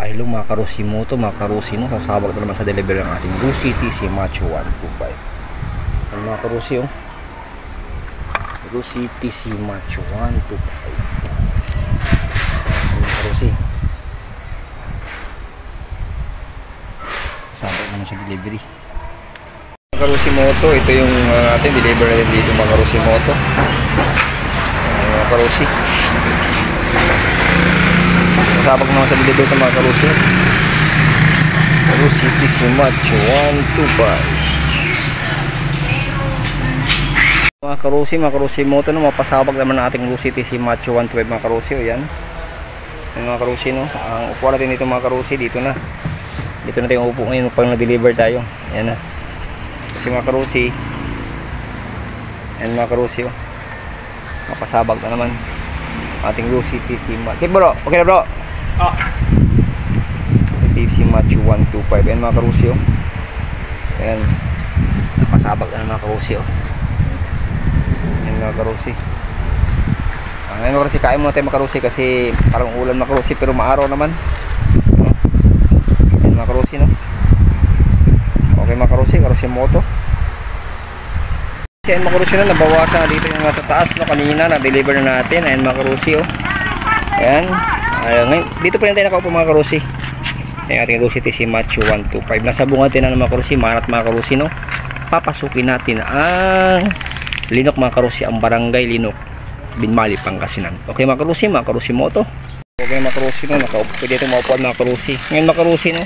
Hello mga Karusimoto, mga Karusi, no? Sasabak na naman sa delivery ng ating Rusi TC Macho 125. Ano mga Karusi, oh? Rusi TC Macho 125. Ano mga Karusi? Sasabak naman sa delivery. Mga Karusimoto, ito yung ating delivery natin dito mga Karusimoto. Mga Karusi. Sasabak naman sa delivery ito mga Karusi. Rusi TC Macho 125. Mga Karusimoto, no, mapasabak naman ng ating Rusi TC Macho 125 mga Karusi. O yan. Yan mga Karusi, no. Ang upuan natin dito mga Karusi, dito na. Dito na tayo upo ngayon pag na-deliver tayo. Yan na. Kasi mga Karusi, yan mga Karusi, oh. Mapasabak na naman ating Rusi TC Macho. Okay bro, okay na bro. TC Macho 125. Yan mga Karusi, oh. Ayan. Napasabak na mga Karusi, oh. Yan mga Karusi. Ngayon mga Karusi, kain muna tayo mga Karusi kasi parang ulan mga Karusi pero maaraw naman. Yan mga Karusi, no. Okay mga Karusi, Karusimoto. Yan mga Karusi, no, nabawasan na dito yung nasa taas, no. Kanina na-deliver na natin. Ayan mga Karusi, oh. Ayan. Ngayon, dito pa rin tayo nakaupo mga Karusi. Yung ating Rusi TC Macho 125. Nasa bunga natin na mga Karusi, manat mga Karusi, no. Papasukin natin ang Linok mga Karusi, ang barangay Linok, Binmali, Pangasinan. Okay mga Karusi, mga Karusimoto. Okay mga Karusi, no, nakaupo dito maupuan mga Karusi. Ngayon mga Karusi, no,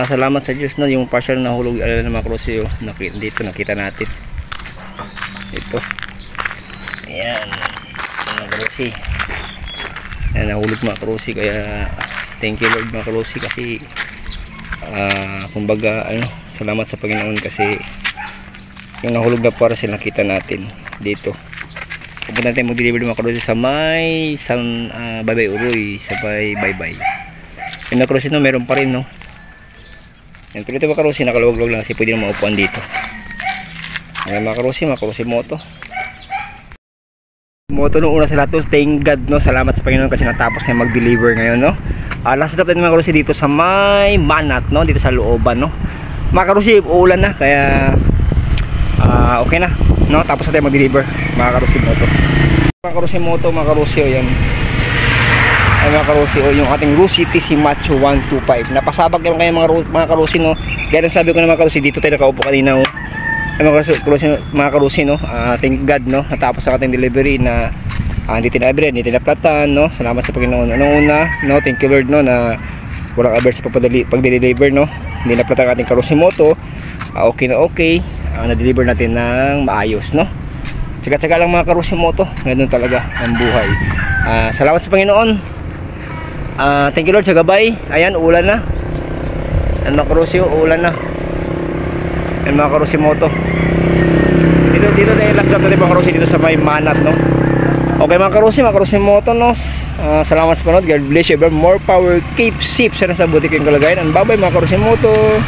salamat sa Diyos, no, yung partial na hulog na mga Karusi, oh, dito nakita natin. Ito. Ayan. Mga Karusi. Ayan, nahulog mga Karusi, kaya thank you Lord mga Karusi kasi kumbaga salamat sa Panginoon kasi yung nahulog na parcel nakita natin dito. Pupunta natin mag-deliver mga Karusi sa may Baybay Uroy, sa Baybay. Yung mga Karusi, no, meron pa rin, no. Yan, pero ito mga Karusi nakaluwag-luwag lang kasi pwede na maupuan dito. Yan mga Karusi, mga Karusi-moto. Moto nung una sa lahat, thank God, no, salamat sa Panginoon kasi natapos na mag-deliver ngayon, no. Last stop natin mga Karusi dito sa may Manat, no, dito sa looban, no. Mga Karusi, uulan na kaya okay na, no, tapos na tayo mag-deliver mga Karusimoto. Mga Karusimoto, mga Karusi, o yan. Ay mga Karusi, o yung ating Rusi TC Macho 125. Napasabag naman kayo mga Karusi, no. Gaya sabi ko na mga Karusi, dito tayo nakaupo kanina, no. Mga Karusi, no, thank God, no, natapos ang ating delivery na hindi tinabirin, hindi tinaplatan, no. Salamat sa Panginoon. Anong una, no, thank you Lord, no, na walang abersa pag-deliver, no. Hindi naplatan ang ating Karusimoto. Okay na okay, na-deliver natin ng maayos, no. Tsaga-tsaga lang mga Karusimoto, ganun talaga ang buhay. Salamat sa Panginoon. Thank you Lord sa gabay. Ayan, ulan na. Ayan mga Karusi, ulan na. Ayan mga Karusimoto. Dito na yung last stop natin mga Karusi, dito sa may Manat, no. Okay mga Karusi, mga Karusimoto, no. Salamat sa panood. God bless you. More power, keep safe. Sana sa buti kayong kalagayan. And bye bye mga Karusimoto.